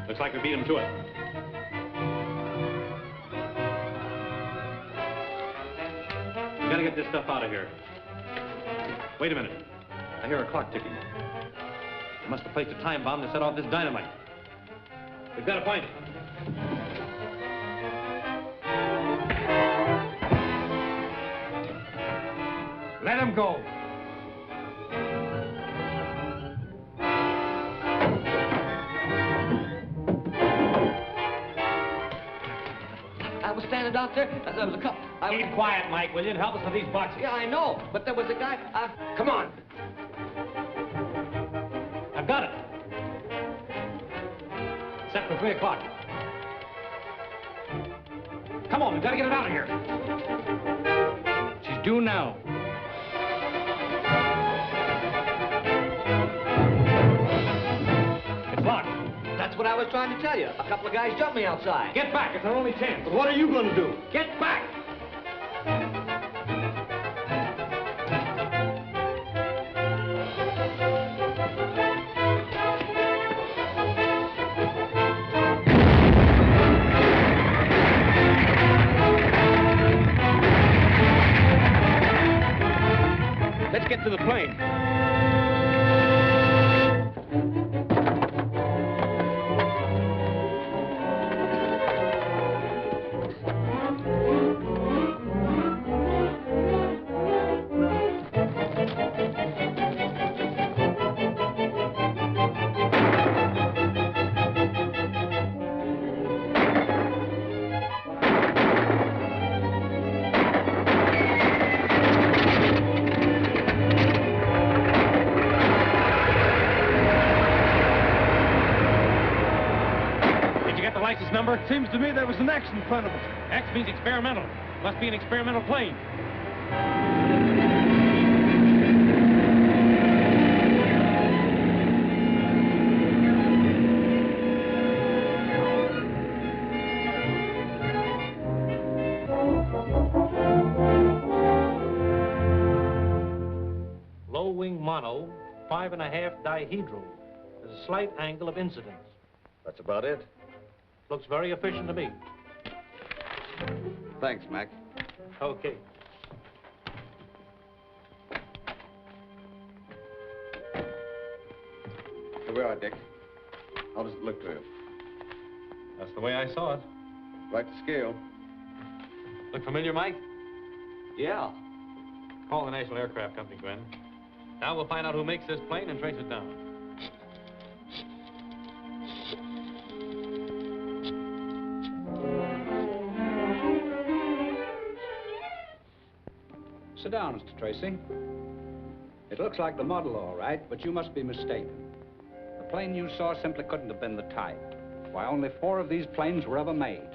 Looks like we beat him to it. We gotta get this stuff out of here. Wait a minute. I hear a clock ticking. They must have placed a time bomb to set off this dynamite. We've got to find it. Let him go. I was standing out there. There was a couple. Keep quiet, Mike, will you? And help us with these boxes. Yeah, I know. But there was a guy. Come on. I've got it. Set for 3 o'clock. Come on, we've got to get it out of here. She's due now. It's locked. That's what I was trying to tell you. A couple of guys jumped me outside. Get back. It's our only chance. But what are you going to do? Get back. Let's get to the plane. Number? Seems to me there was an X in front of it. X means experimental. Must be an experimental plane. Low wing mono, 5.5 dihedral. There's a slight angle of incidence. That's about it. Looks very efficient to me. Thanks, Mac. Okay. Here we are, Dick. How does it look to you? That's the way I saw it. Right to scale. Look familiar, Mike? Yeah. Call the National Aircraft Company, Gwen. Now we'll find out who makes this plane and trace it down. Sit down, Mr. Tracy. It looks like the model, all right, but you must be mistaken. The plane you saw simply couldn't have been the type. Why, only 4 of these planes were ever made.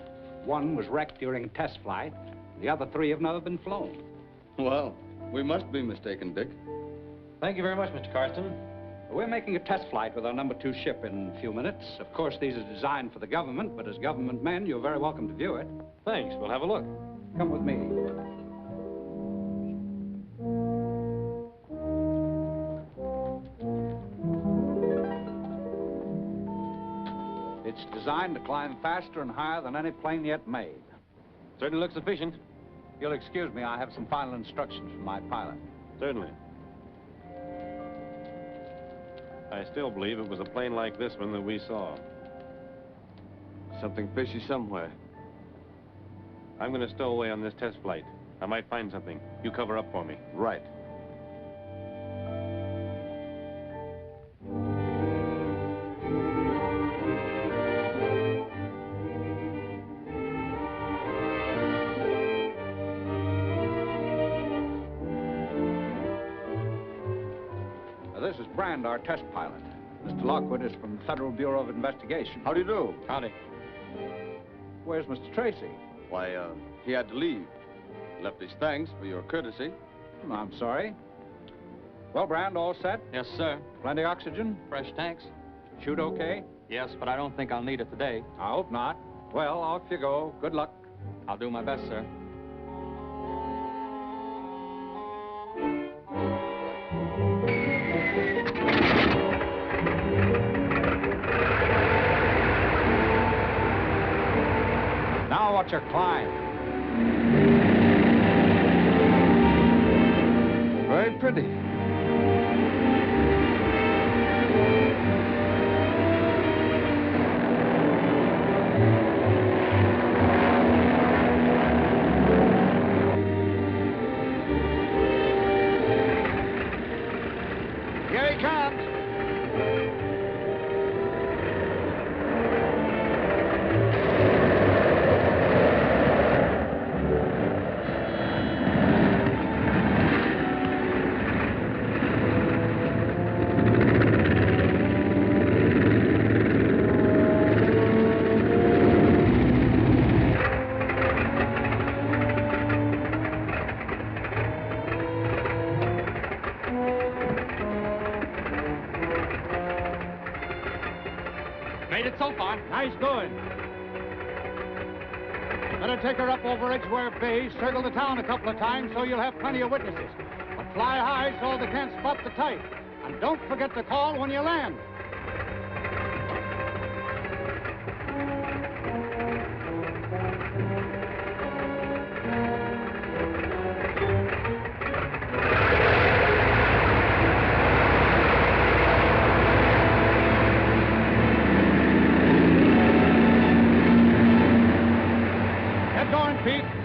1 was wrecked during test flight. The other 3 have never been flown. Well, we must be mistaken, Dick. Thank you very much, Mr. Carston. We're making a test flight with our number 2 ship in a few minutes. Of course, these are designed for the government, but as government men, you're very welcome to view it. Thanks. We'll have a look. Come with me. It's designed to climb faster and higher than any plane yet made. Certainly looks efficient. You'll excuse me, I have some final instructions from my pilot. Certainly. I still believe it was a plane like this one that we saw. Something fishy somewhere. I'm going to stow away on this test flight. I might find something. You cover up for me. Right. This is Brand, our test pilot. Mr. Lockwood is from the Federal Bureau of Investigation. How do you do? Howdy. Where's Mr. Tracy? Why, he had to leave. Left his thanks for your courtesy. I'm sorry. Well, Brand, all set? Yes, sir. Plenty oxygen? Fresh tanks? Shoot okay? Yes, but I don't think I'll need it today. I hope not. Well, off you go. Good luck. I'll do my best, sir. watch her climb. Very pretty. Here he comes. Made it so far. Nice going. Better take her up over Edgeware Bay, circle the town a couple of times so you'll have plenty of witnesses. But fly high so they can't spot the type. And don't forget to call when you land.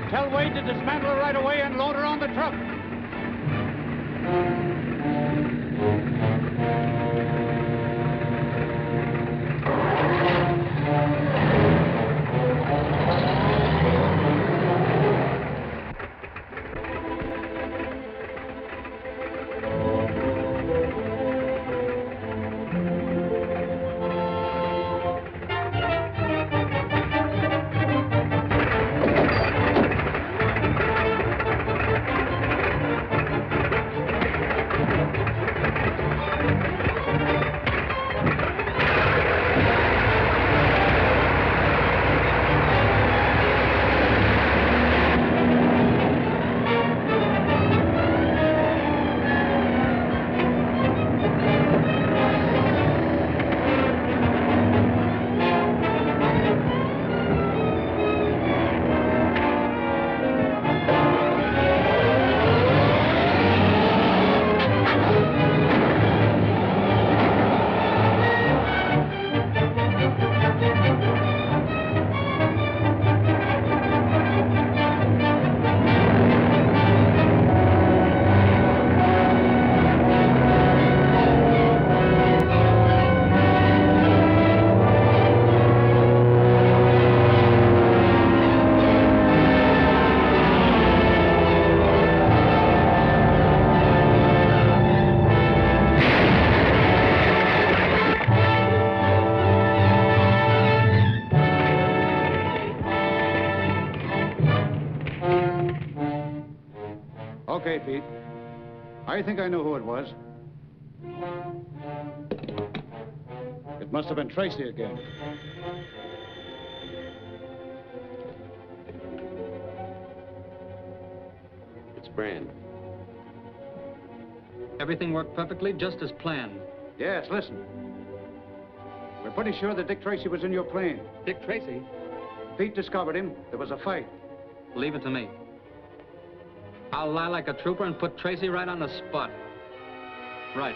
Tell Wade to dismantle her right away and load her on the truck. Okay, Pete. I think I know who it was. It must have been Tracy again. It's Brand. Everything worked perfectly, just as planned. Yes, listen. We're pretty sure that Dick Tracy was in your plane. Dick Tracy? Pete discovered him. There was a fight. Leave it to me. I'll lie like a trooper and put Tracy right on the spot. Right.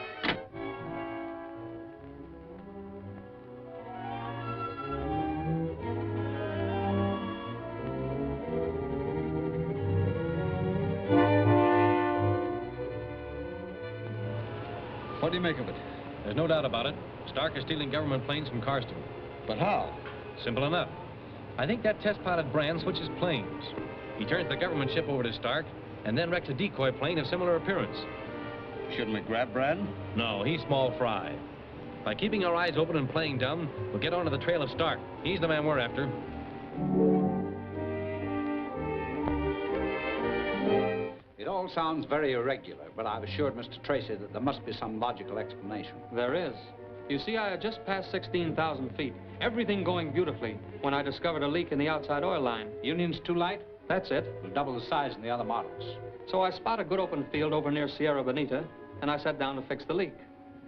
What do you make of it? There's no doubt about it. Stark is stealing government planes from Carston. But how? Simple enough. I think that test pilot Brand switches planes. He turns the government ship over to Stark and then wrecks a decoy plane of similar appearance. Shouldn't we grab Brand? No, he's small fry. By keeping our eyes open and playing dumb, we'll get onto the trail of Stark. He's the man we're after. It all sounds very irregular, but I've assured Mr. Tracy that there must be some logical explanation. There is. You see, I had just passed 16,000 feet. Everything going beautifully when I discovered a leak in the outside oil line. Union's too light? That's it. It'll double the size in the other models. So I spot a good open field over near Sierra Bonita, and I sat down to fix the leak.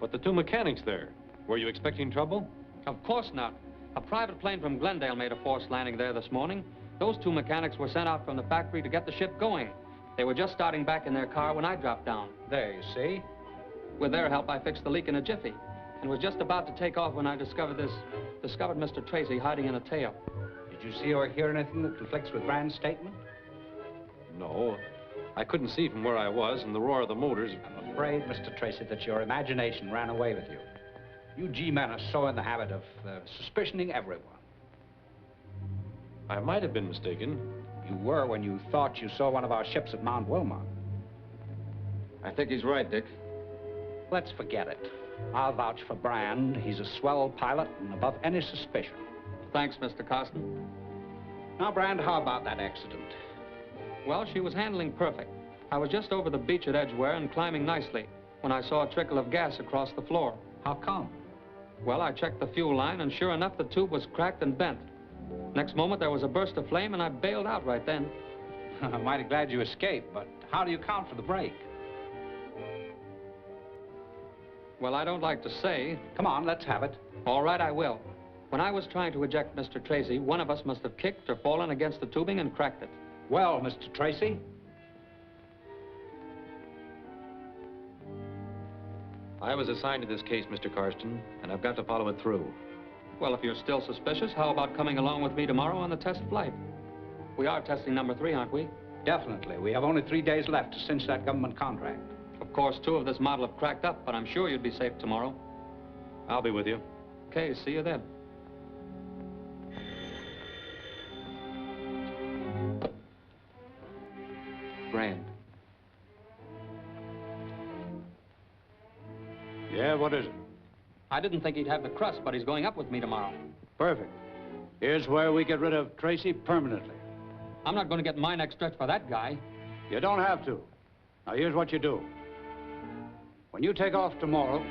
But the two mechanics there, were you expecting trouble? Of course not. A private plane from Glendale made a forced landing there this morning. Those two mechanics were sent out from the factory to get the ship going. They were just starting back in their car when I dropped down. There, you see. With their help, I fixed the leak in a jiffy and was just about to take off when I discovered Mr. Tracy hiding in a tail. Did you see or hear anything that conflicts with Brand's statement? No. I couldn't see from where I was, and the roar of the motors... I'm afraid, Mr. Tracy, that your imagination ran away with you. You G-men are so in the habit of suspicioning everyone. I might have been mistaken. You were when you thought you saw one of our ships at Mount Wilmot. I think he's right, Dick. Let's forget it. I'll vouch for Brand. He's a swell pilot and above any suspicion. Thanks, Mr. Carson. Now, Brand, how about that accident? Well, she was handling perfect. I was just over the beach at Edgeware and climbing nicely when I saw a trickle of gas across the floor. How come? Well, I checked the fuel line, and sure enough, the tube was cracked and bent. Next moment, there was a burst of flame, and I bailed out right then. I'm mighty glad you escaped, but how do you account for the break? Well, I don't like to say. Come on, let's have it. All right, I will. When I was trying to eject Mr. Tracy, one of us must have kicked or fallen against the tubing and cracked it. Well, Mr. Tracy? I was assigned to this case, Mr. Carston, and I've got to follow it through. Well, if you're still suspicious, how about coming along with me tomorrow on the test flight? We are testing number 3, aren't we? Definitely. We have only 3 days left to cinch that government contract. Of course, 2 of this model have cracked up, but I'm sure you'd be safe tomorrow. I'll be with you. Okay, see you then. Brand. Yeah, what is it? I didn't think he'd have the crust, but he's going up with me tomorrow. Perfect. Here's where we get rid of Tracy permanently. I'm not going to get my neck stretched for that guy. You don't have to. Now, here's what you do. When you take off tomorrow...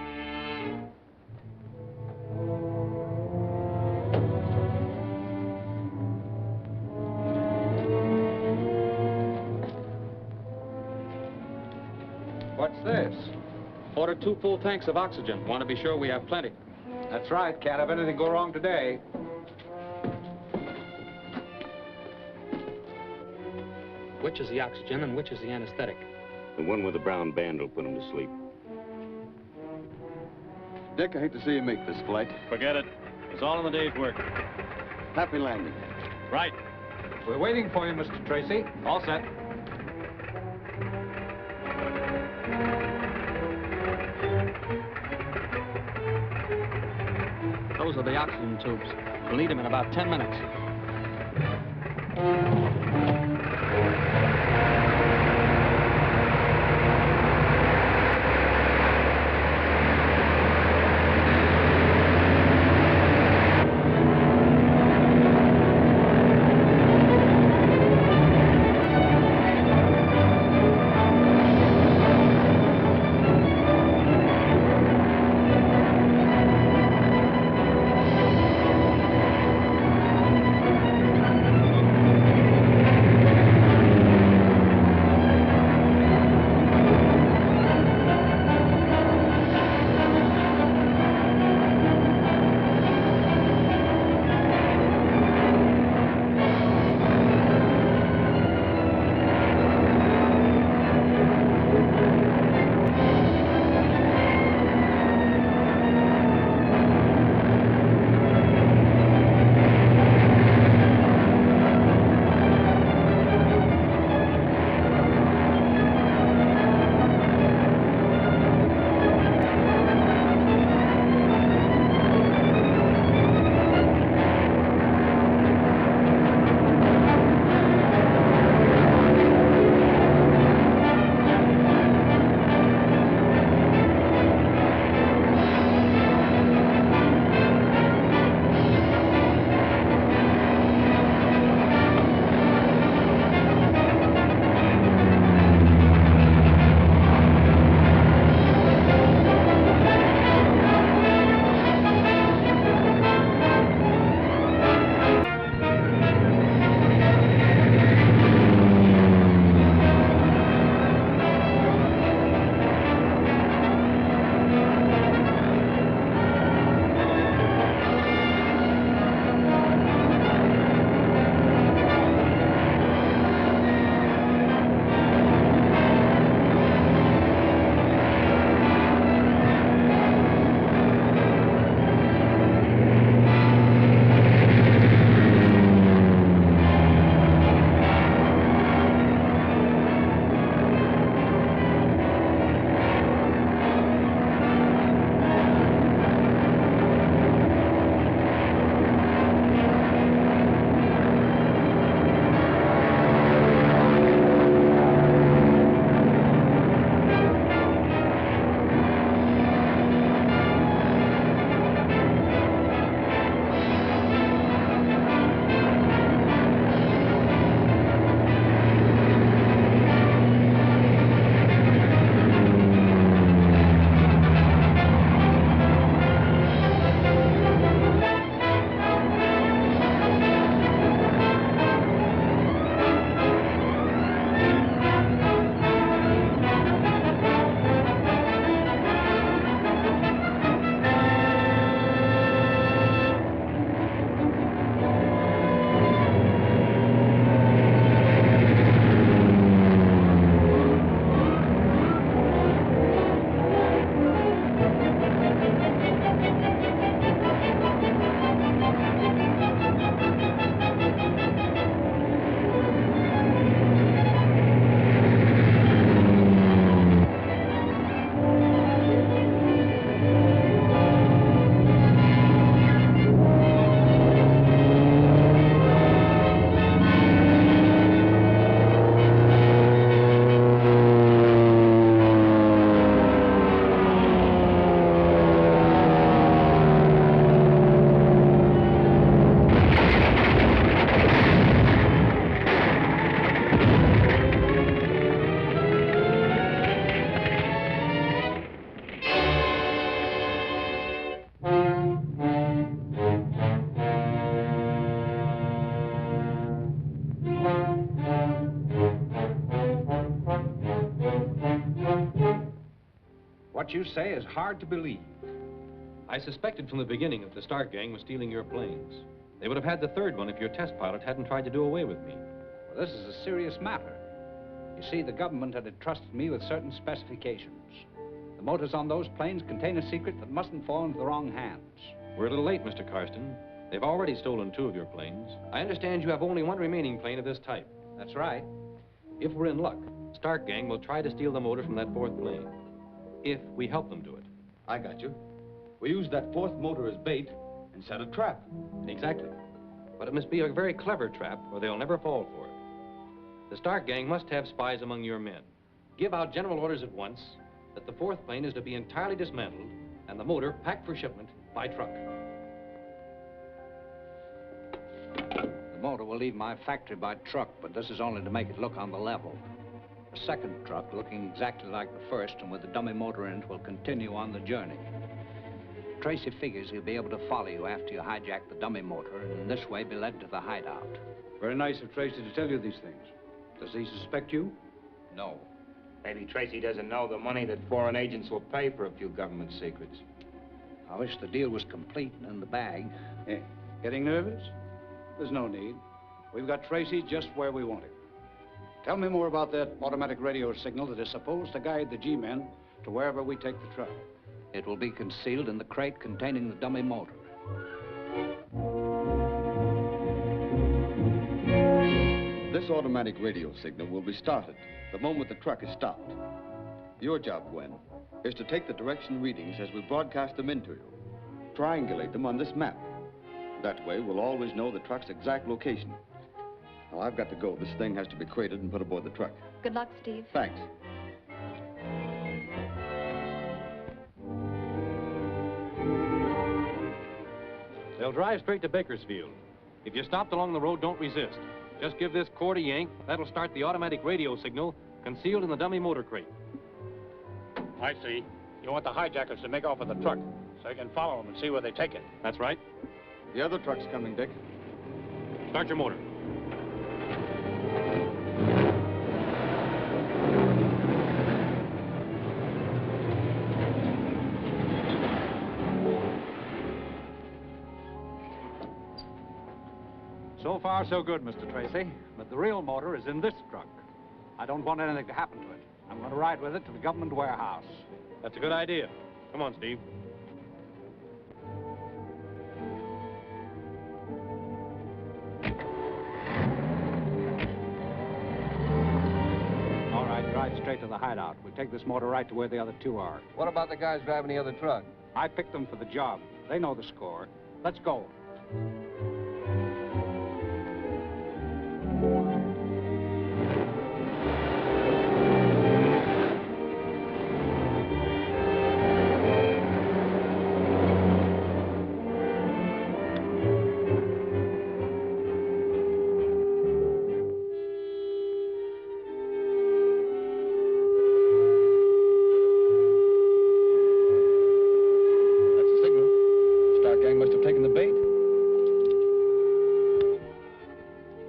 What's this? Order 2 full tanks of oxygen. Want to be sure we have plenty. That's right. Can't have anything go wrong today. Which is the oxygen and which is the anesthetic? The one with the brown band will put him to sleep. Dick, I hate to see you make this flight. Forget it. It's all in the day's work. Happy landing. Right. We're waiting for you, Mr. Tracy. All set. Those are the oxygen tubes. We'll need them in about 10 minutes. what you say is hard to believe. I suspected from the beginning that the Stark gang was stealing your planes. They would have had the third one if your test pilot hadn't tried to do away with me. Well, this is a serious matter. You see, the government had entrusted me with certain specifications. The motors on those planes contain a secret that mustn't fall into the wrong hands. We're a little late, Mr. Karsten. They've already stolen 2 of your planes. I understand you have only 1 remaining plane of this type. That's right. If we're in luck, Stark gang will try to steal the motor from that 4th plane. If we help them do it. I got you. We use that 4th motor as bait and set a trap. Exactly. But it must be a very clever trap, or they'll never fall for it. The Stark gang must have spies among your men. Give out general orders at once that the 4th plane is to be entirely dismantled and the motor packed for shipment by truck. The motor will leave my factory by truck, but this is only to make it look on the level. The second truck, looking exactly like the first and with the dummy motor in it, will continue on the journey. Tracy figures he'll be able to follow you after you hijack the dummy motor and in this way be led to the hideout. Very nice of Tracy to tell you these things. Does he suspect you? No. Maybe Tracy doesn't know the money that foreign agents will pay for a few government secrets. I wish the deal was complete and in the bag. Eh, getting nervous? There's no need. We've got Tracy just where we want him. Tell me more about that automatic radio signal that is supposed to guide the G-men to wherever we take the truck. It will be concealed in the crate containing the dummy motor. This automatic radio signal will be started the moment the truck is stopped. Your job, Gwen, is to take the direction readings as we broadcast them into you. Triangulate them on this map. That way, we'll always know the truck's exact location. Now, I've got to go. This thing has to be crated and put aboard the truck. Good luck, Steve. Thanks. They'll drive straight to Bakersfield. If you're stopped along the road, don't resist. Just give this cord a yank. That'll start the automatic radio signal concealed in the dummy motor crate. I see. You want the hijackers to make off with the truck so you can follow them and see where they take it. That's right. The other truck's coming, Dick. Start your motor. So far, so good, Mr. Tracy. But the real motor is in this truck. I don't want anything to happen to it. I'm going to ride with it to the government warehouse. That's a good idea. Come on, Steve. All right, drive straight to the hideout. We'll take this motor right to where the other 2 are. What about the guys driving the other truck? I picked them for the job. They know the score. Let's go.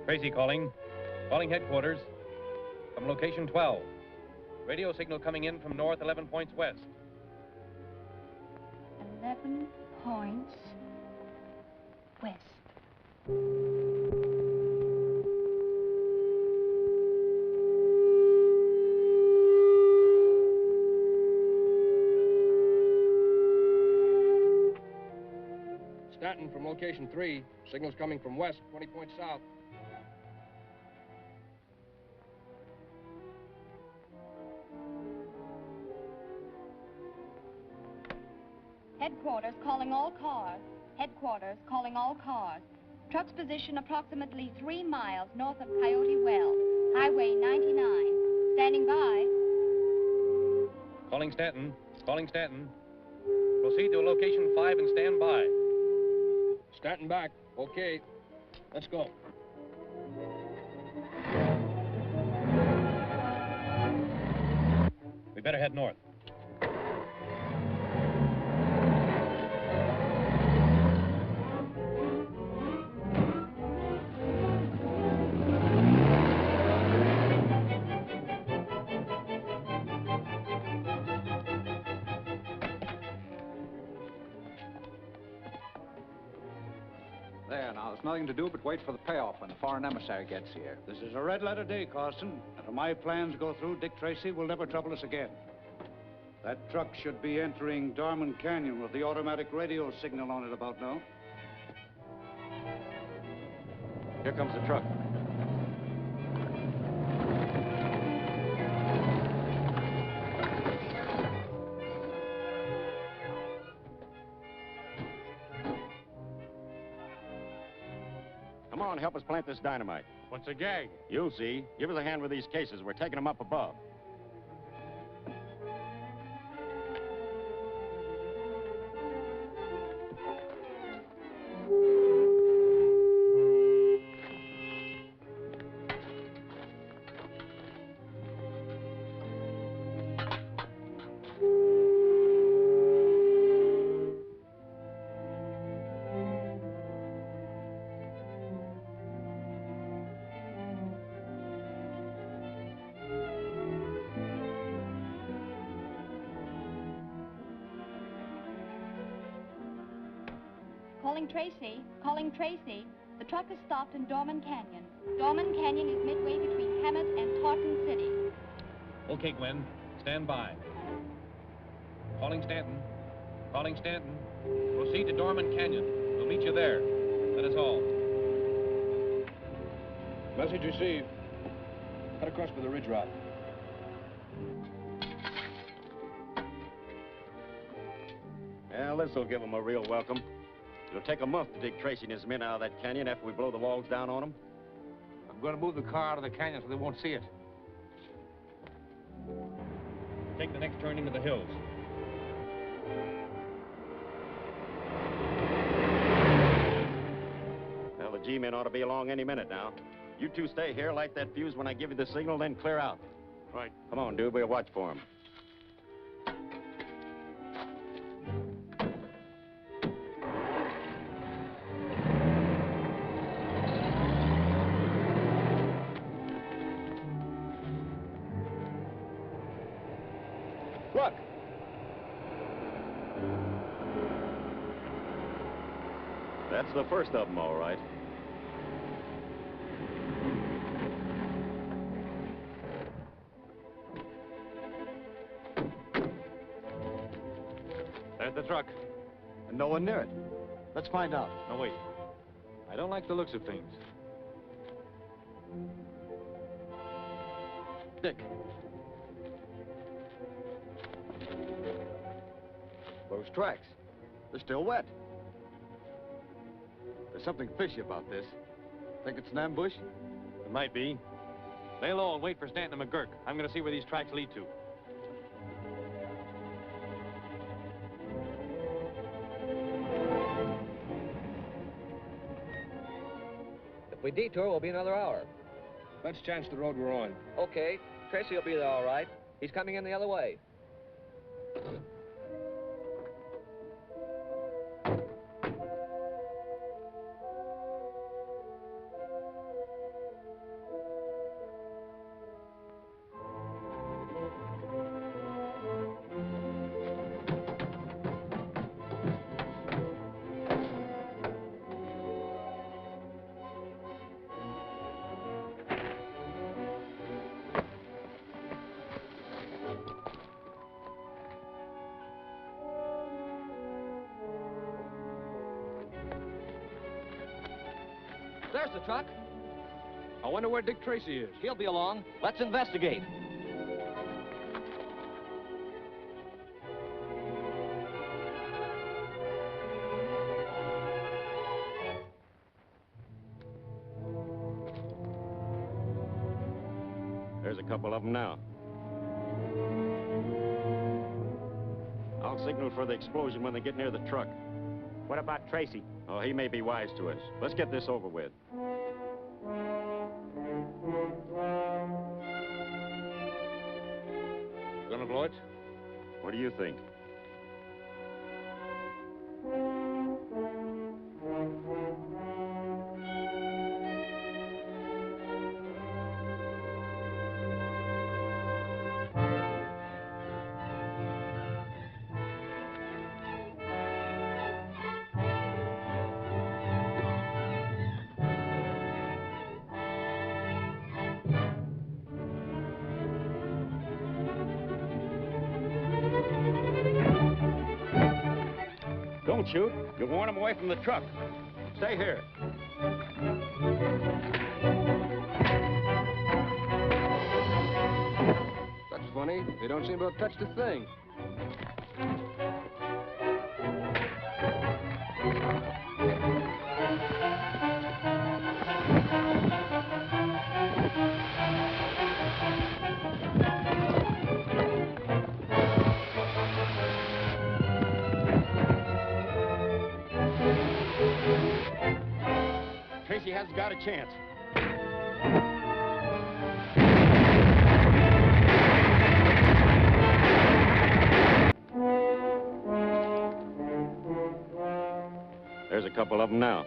Tracy calling. Calling headquarters from location 12. Radio signal coming in from north 11 points west. 11 points west. Stanton from location 3. Signal's coming from west, 20 points south. Headquarters calling all cars. Headquarters calling all cars. Truck's position approximately 3 miles north of Coyote Well, Highway 99. Standing by. Calling Stanton. Calling Stanton. Proceed to location 5 and stand by. Stanton back. Okay. Let's go. We better head north. There, now, there's nothing to do but wait for the payoff when the foreign emissary gets here. This is a red-letter day, Carson. And if my plans go through, Dick Tracy will never trouble us again. That truck should be entering Dorman Canyon with the automatic radio signal on it about now. Here comes the truck. Come on, help us plant this dynamite. What's the gag? You'll see. Give us a hand with these cases. We're taking them up above. Calling Tracy. Calling Tracy. The truck has stopped in Dorman Canyon. Dorman Canyon is midway between Hammett and Tarleton City. Okay, Gwen. Stand by. Calling Stanton. Calling Stanton. Proceed to Dorman Canyon. We'll meet you there. That is all. Message received. Cut across with the ridge rod. Well, this'll give them a real welcome. It'll take a month to dig Tracy and his men out of that canyon after we blow the walls down on them. I'm going to move the car out of the canyon so they won't see it. Take the next turn into the hills. Well, the G-men ought to be along any minute now. You two stay here, light that fuse when I give you the signal, then clear out. Right. Come on, dude. We'll watch for him. Look! That's the first of them, all right. There's the truck. And no one near it. Let's find out. No, wait. I don't like the looks of things. Dick. Those tracks. They're still wet. There's something fishy about this. Think it's an ambush? It might be. Lay low and wait for Stanton and McGurk. I'm going to see where these tracks lead to. If we detour, we'll be another hour. Let's chance the road we're on. Okay. Tracy will be there all right. He's coming in the other way. There's the truck. I wonder where Dick Tracy is. He'll be along. Let's investigate. There's a couple of them now. I'll signal for the explosion when they get near the truck. What about Tracy? Oh, he may be wise to us. Let's get this over with. Gonna blow it? What do you think? Don't shoot. You'll warn them away from the truck. Stay here. That's funny. They don't seem to have touched a thing. Tracy hasn't got a chance. There's a couple of them now.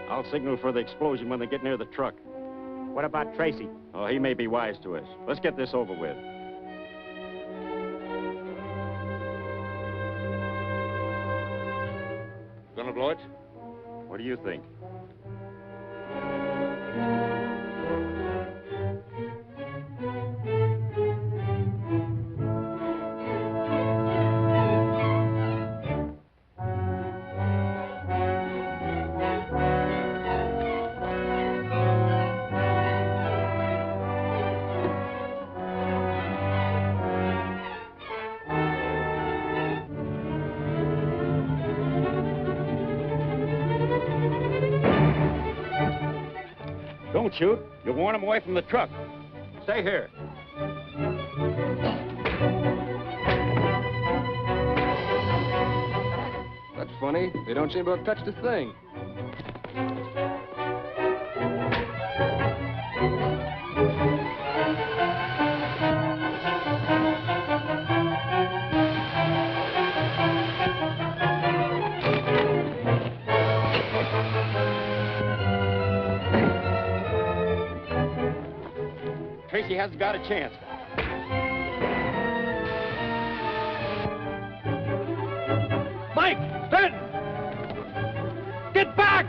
I'll signal for the explosion when they get near the truck. What about Tracy? Oh, he may be wise to us. Let's get this over with. Gonna blow it? What do you think? Don't shoot. You'll warn them away from the truck. Stay here. That's funny. They don't seem to have touched a thing. Tracy hasn't got a chance. Mike! Stand! Get back!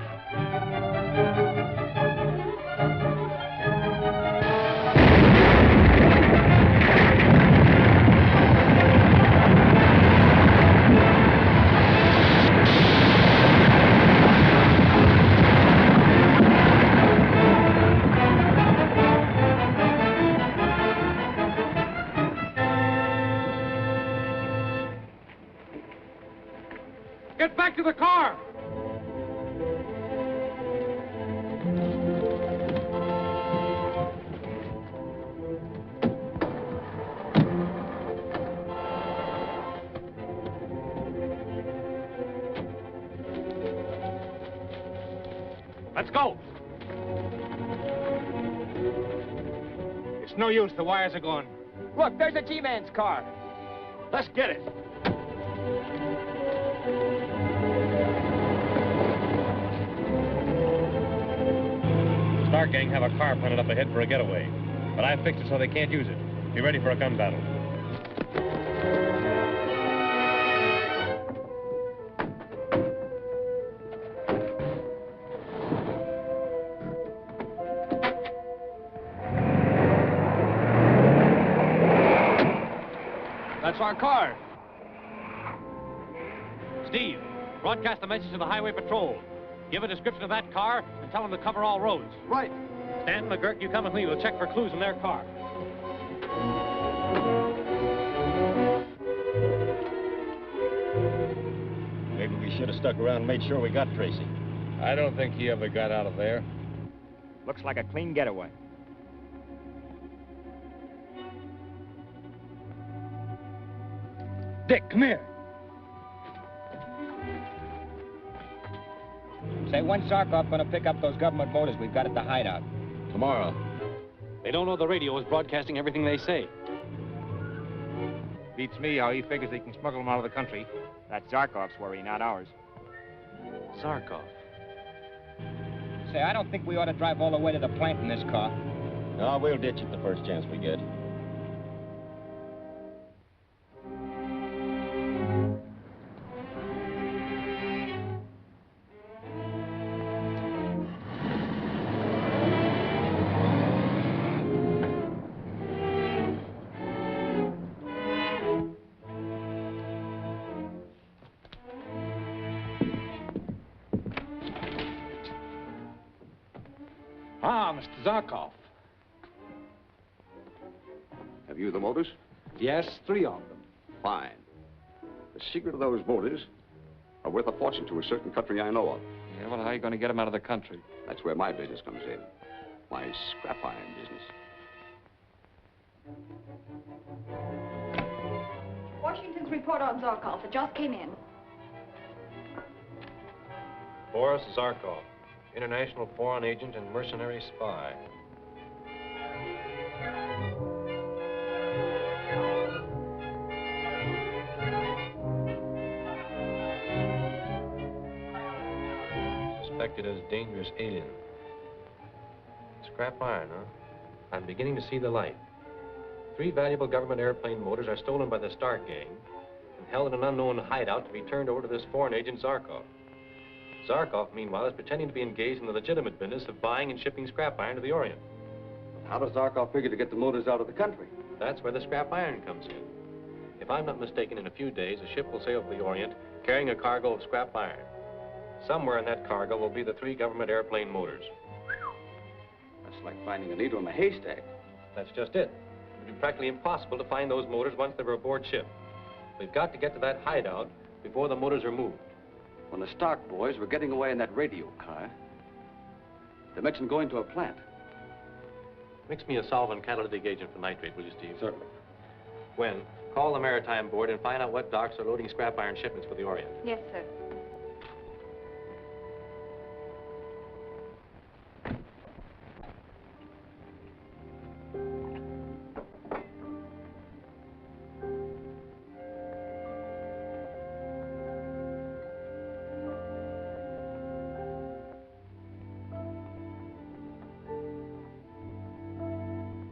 Get back to the car! Let's go! It's no use, the wires are gone. Look, there's a G-Man's car. Let's get it. Star Gang have a car planted up ahead for a getaway, but I fixed it so they can't use it. Be ready for a gun battle. That's our car. Steve, broadcast the message to the Highway Patrol. Give a description of that car and tell them to cover all roads. Right. Stan, McGurk, you come with me. We'll check for clues in their car. Maybe we should have stuck around and made sure we got Tracy. I don't think he ever got out of there. Looks like a clean getaway. Dick, come here. Say, when's Zarkov gonna pick up those government motors we've got at the hideout? Tomorrow. They don't know the radio is broadcasting everything they say. Beats me how he figures he can smuggle them out of the country. That's Zarkov's worry, not ours. Zarkov. Say, I don't think we ought to drive all the way to the plant in this car. No, we'll ditch it the first chance we get. Ah, Mr. Zarkov. Have you the motors? Yes, 3 of them. Fine. The secret of those motors are worth a fortune to a certain country I know of. Yeah, well, how are you going to get them out of the country? That's where my business comes in. My scrap iron business. Washington's report on Zarkov. It just came in. Boris Zarkov, international foreign agent and mercenary spy. Suspected as dangerous alien. Scrap iron, huh? I'm beginning to see the light. 3 valuable government airplane motors are stolen by the Stark gang and held in an unknown hideout to be turned over to this foreign agent Zarkov. Zarkov, meanwhile, is pretending to be engaged in the legitimate business of buying and shipping scrap iron to the Orient. How does Zarkov figure to get the motors out of the country? That's where the scrap iron comes in. If I'm not mistaken, in a few days, a ship will sail for the Orient carrying a cargo of scrap iron. Somewhere in that cargo will be the 3 government airplane motors. That's like finding a needle in a haystack. That's just it. It would be practically impossible to find those motors once they were aboard ship. We've got to get to that hideout before the motors are moved. When the Stark boys were getting away in that radio car, they mentioned going to a plant. Mix me a solvent catalytic agent for nitrate, will you, Steve? Certainly. Gwen, call the Maritime Board and find out what docks are loading scrap iron shipments for the Orient. Yes, sir.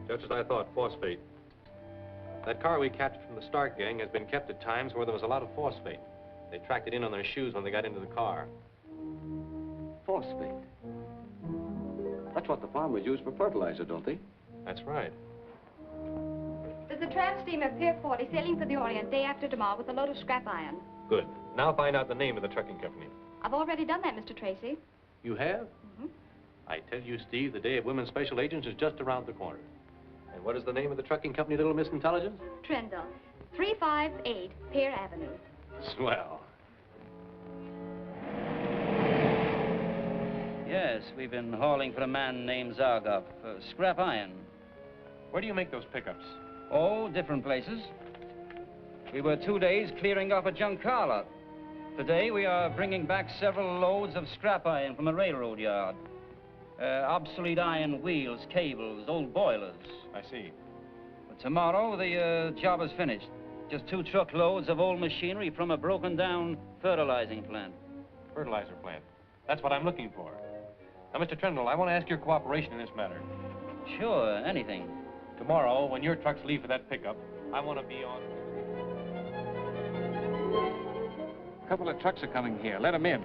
Just as I thought, phosphate. That car we captured from the Stark gang has been kept at times where there was a lot of phosphate. They tracked it in on their shoes when they got into the car. Phosphate. That's what the farmers use for fertilizer, don't they? That's right. There's a tramp steamer Pier 40 sailing for the Orient day after tomorrow with a load of scrap iron. Good. Now find out the name of the trucking company. I've already done that, Mr. Tracy. You have? Mm-hmm. I tell you, Steve, the day of women's special agents is just around the corner. And what is the name of the trucking company, Little Miss Intelligence? Trendle, 358 Pier Avenue. Swell. Yes, we've been hauling for a man named Zarkov for scrap iron. Where do you make those pickups? Oh, different places. We were 2 days clearing off a junk car lot. Today we are bringing back several loads of scrap iron from a railroad yard. Obsolete iron wheels, cables, old boilers. I see. But tomorrow the job is finished. Just 2 truckloads of old machinery from a broken-down fertilizing plant. Fertilizer plant. That's what I'm looking for. Now, Mr. Trendle, I want to ask your cooperation in this matter. Sure, anything. Tomorrow, when your trucks leave for that pickup, I want to be on... A couple of trucks are coming here. Let them in.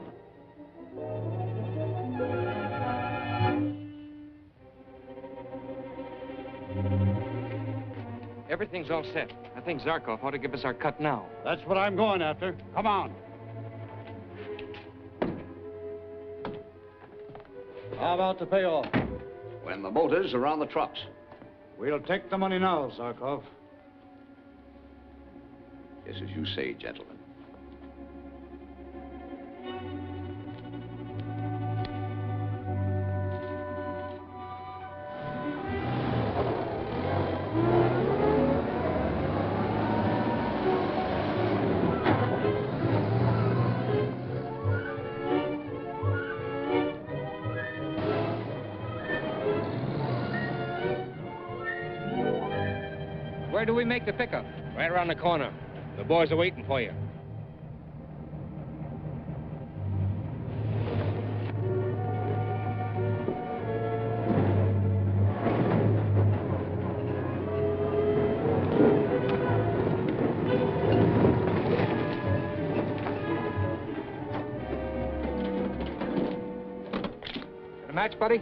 Everything's all set. I think Zarkov ought to give us our cut now. That's what I'm going after. Come on. How about the payoff? When the motors are on the trucks. We'll take the money now, Zarkov. Yes, as you say, gentlemen. Where do we make the pickup? Right around the corner. The boys are waiting for you. Got a match, buddy?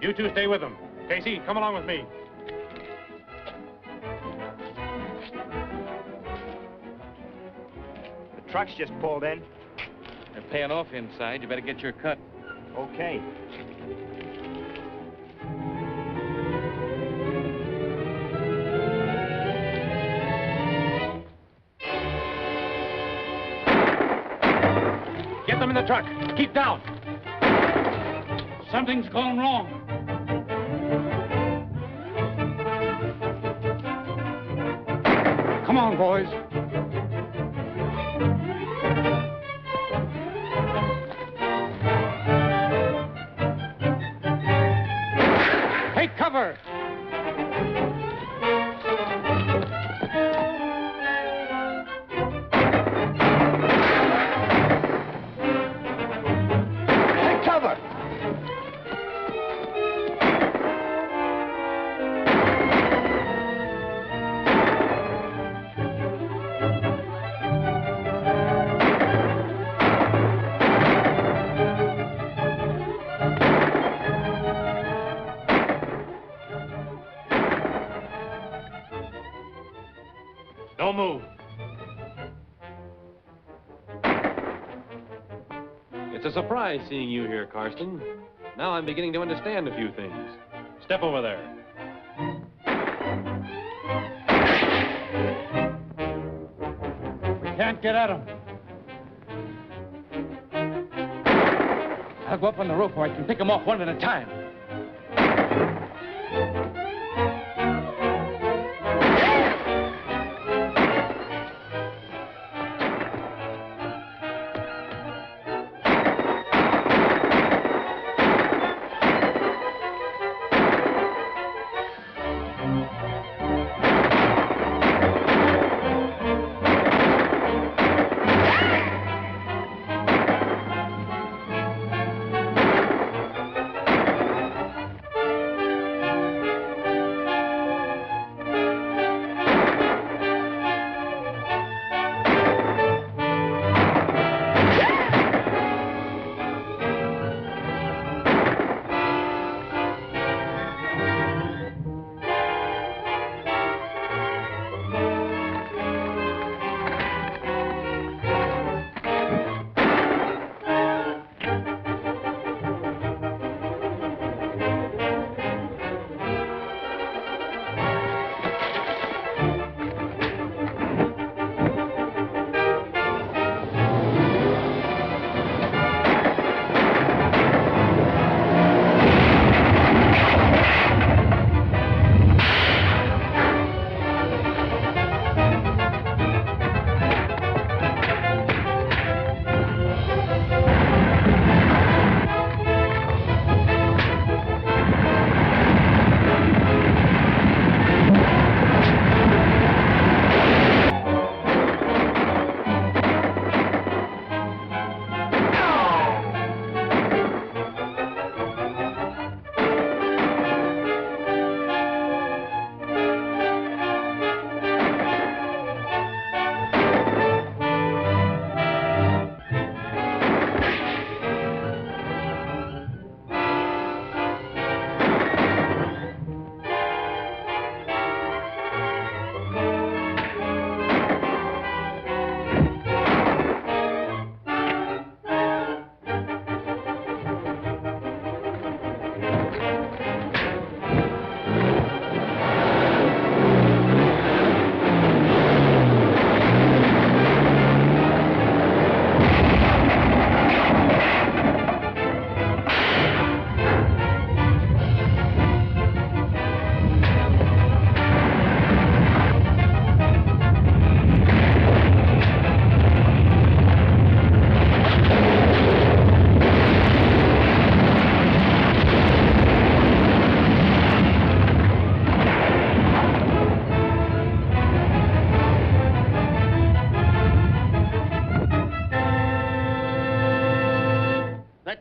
You two stay with them. Casey, come along with me. trucks just pulled in. They're paying off inside. You better get your cut. Okay. Get them in the truck. Keep down. Something's gone wrong. Come on, boys. Take cover. Take cover! Don't move. It's a surprise seeing you here, Karsten. Now I'm beginning to understand a few things. Step over there. We can't get at him. I'll go up on the roof where I can pick them off one at a time.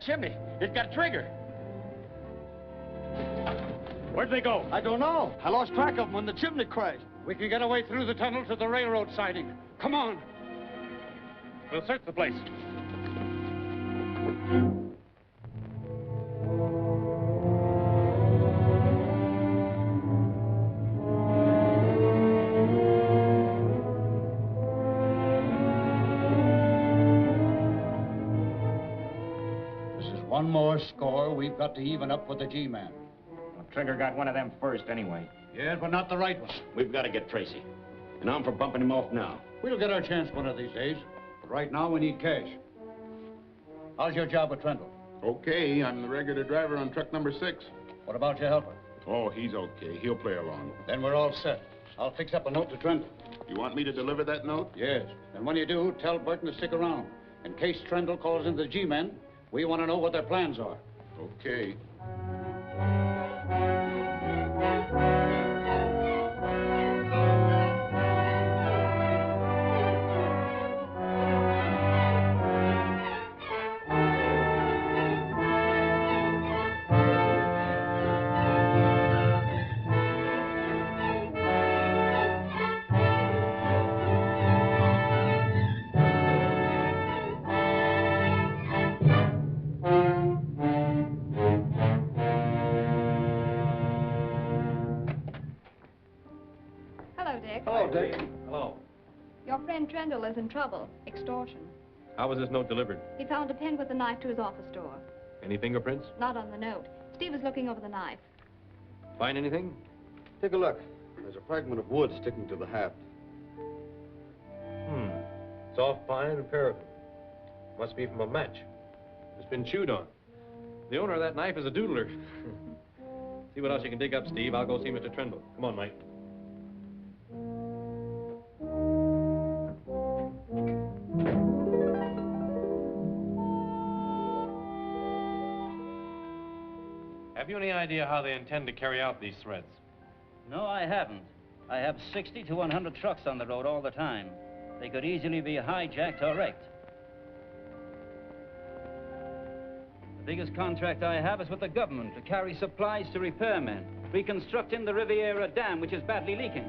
Chimney. It's got a trigger. Where'd they go? I don't know. I lost track of them when the chimney crashed. We can get away through the tunnel to the railroad siding. Come on. We'll search the place. your score, we've got to even up with the G-man. Well, Trigger got one of them first anyway. Yeah, but not the right one. We've got to get Tracy. And I'm for bumping him off now. We'll get our chance one of these days. But right now, we need cash. How's your job with Trendle? Okay, I'm the regular driver on truck number 6. What about your helper? Oh, he's okay. He'll play along. Then we're all set. I'll fix up a note to Trendle. You want me to deliver that note? Yes. And when you do, tell Burton to stick around. In case Trendle calls in the G-men, we want to know what their plans are. Okay. Hello. Your friend Trendle is in trouble. Extortion. How was this note delivered? He found a pen with a knife to his office door. Any fingerprints? Not on the note. Steve is looking over the knife. Find anything? Take a look. There's a fragment of wood sticking to the haft. Soft pine and paraffin. Must be from a match. It's been chewed on. The owner of that knife is a doodler. See what else you can dig up, Steve. I'll go see Mr. Trendle. Come on, Mike. Have you any idea how they intend to carry out these threats? No, I haven't. I have 60 to 100 trucks on the road all the time. They could easily be hijacked or wrecked. The biggest contract I have is with the government to carry supplies to repairmen, reconstructing the Riviera Dam, which is badly leaking.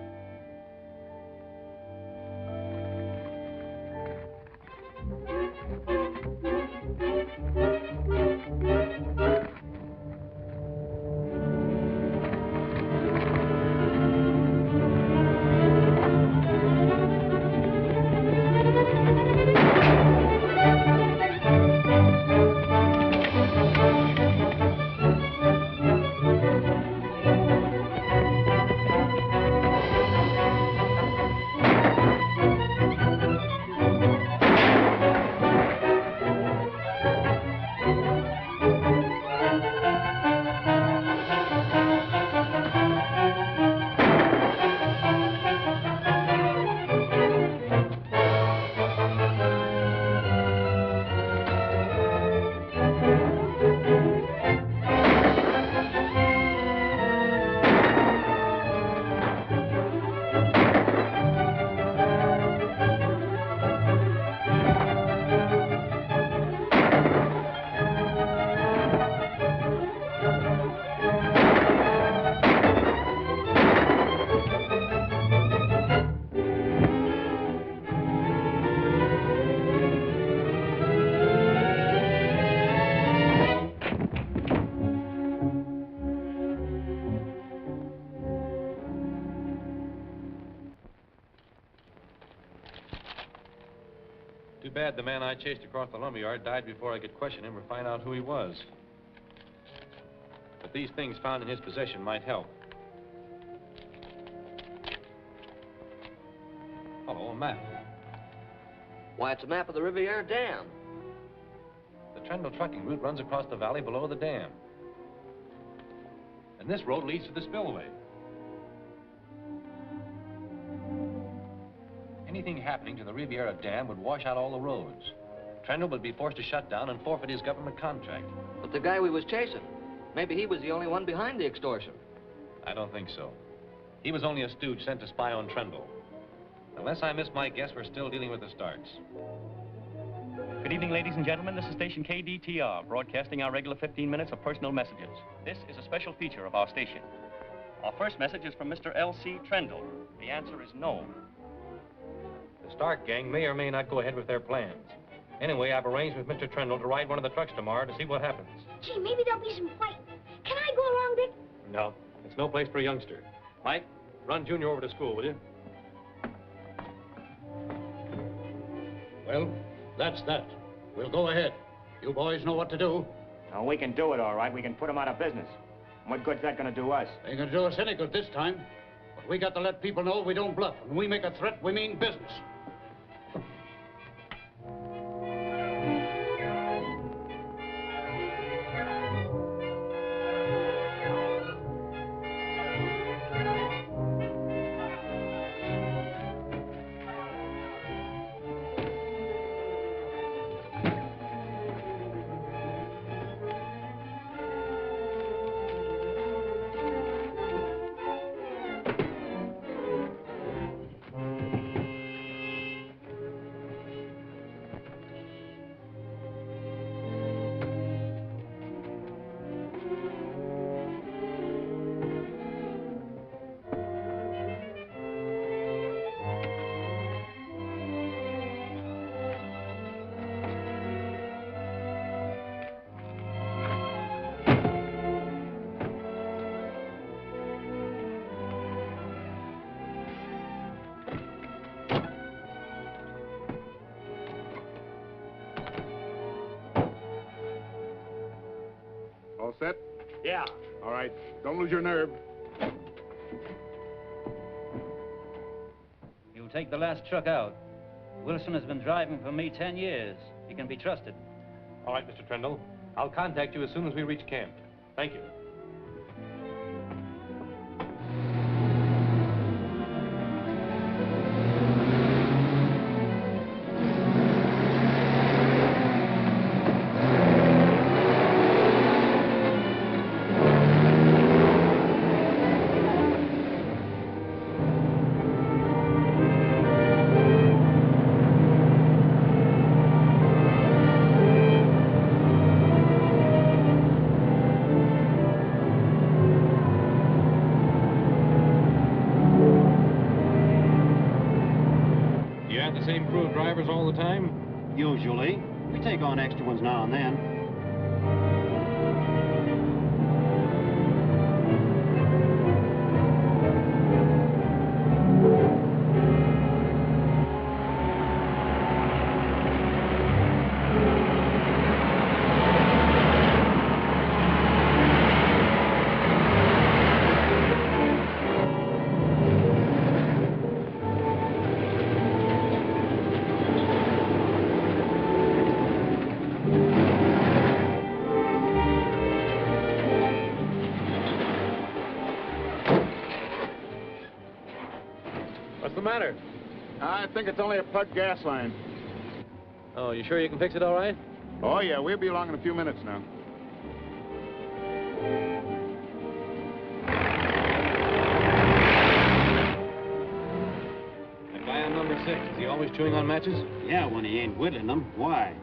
Too bad the man I chased across the lumberyard died before I could question him or find out who he was. But these things found in his possession might help. Hello, a map. Why, it's a map of the Riviera Dam. The Trendle trucking route runs across the valley below the dam. And this road leads to the spillway. Anything happening to the Riviera Dam would wash out all the roads. Trendle would be forced to shut down and forfeit his government contract. But the guy we was chasing, maybe he was the only one behind the extortion. I don't think so. He was only a stooge sent to spy on Trendle. Unless I miss my guess, we're still dealing with the Starks. Good evening, ladies and gentlemen. This is station KDTR, broadcasting our regular 15 minutes of personal messages. This is a special feature of our station. Our first message is from Mr. L.C. Trendle. The answer is no. The Stark gang may or may not go ahead with their plans. Anyway, I've arranged with Mr. Trendle to ride one of the trucks tomorrow to see what happens. Gee, maybe there'll be some fighting. Can I go along, Dick? No, it's no place for a youngster. Mike, run Junior over to school, will you? Well, that's that. We'll go ahead. You boys know what to do. Now, we can do it, all right. We can put them out of business. And what good's that going to do us? Ain't gonna do us any good this time. But we got to let people know we don't bluff. When we make a threat, we mean business. All set? Yeah. All right. Don't lose your nerve. You take the last truck out. Wilson has been driving for me 10 years. He can be trusted. All right, Mr. Trendle. I'll contact you as soon as we reach camp. Thank you. Same crew of drivers all the time? Usually. We take on extra ones now and then. What's the matter? I think it's only a plugged gas line. Oh, you sure you can fix it all right? Oh, yeah, we'll be along in a few minutes now. The guy on number 6, is he always chewing on matches? Yeah, when he ain't whittling them. Why?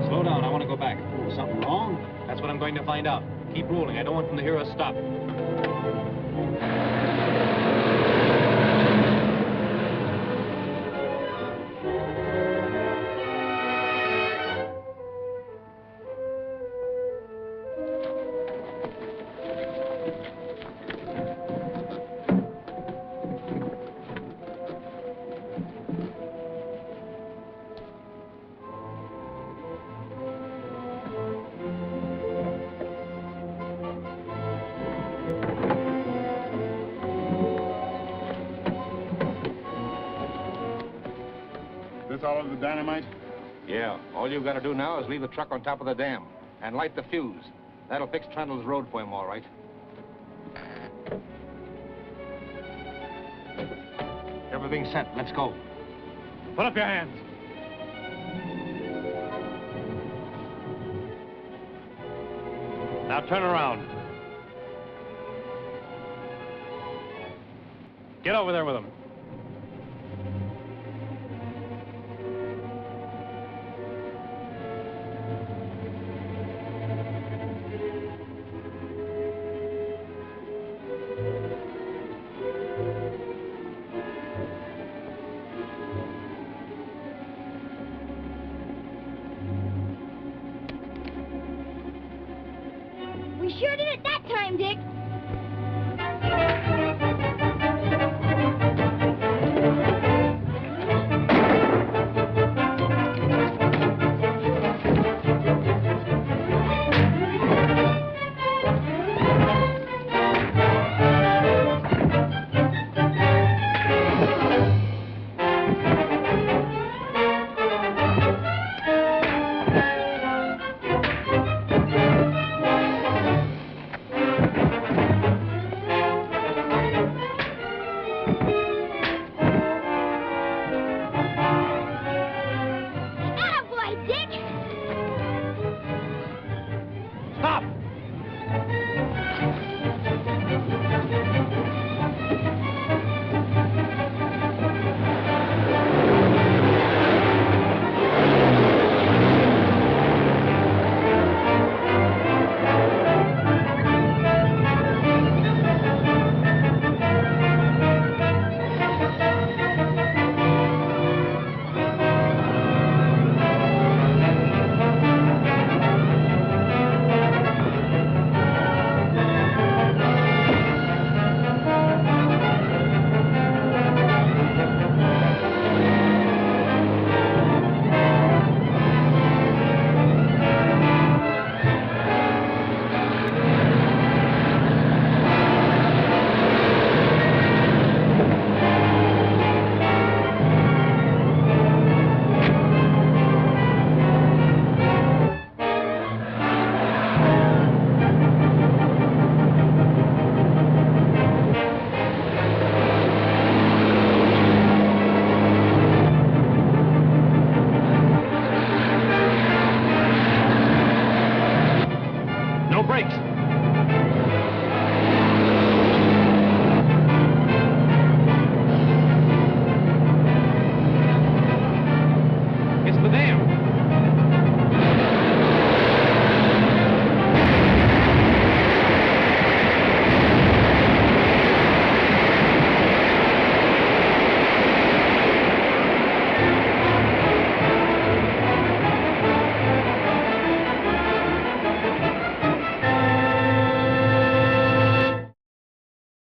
Slow down, I want to go back. Oh, something wrong? That's what I'm going to find out. Keep rolling, I don't want them to hear us stop. This all of the dynamite? Yeah, all you've got to do now is leave the truck on top of the dam and light the fuse. That'll fix Trundle's road for him, all right. Everything's set. Let's go. Put up your hands. Now turn around. Get over there with him. brakes.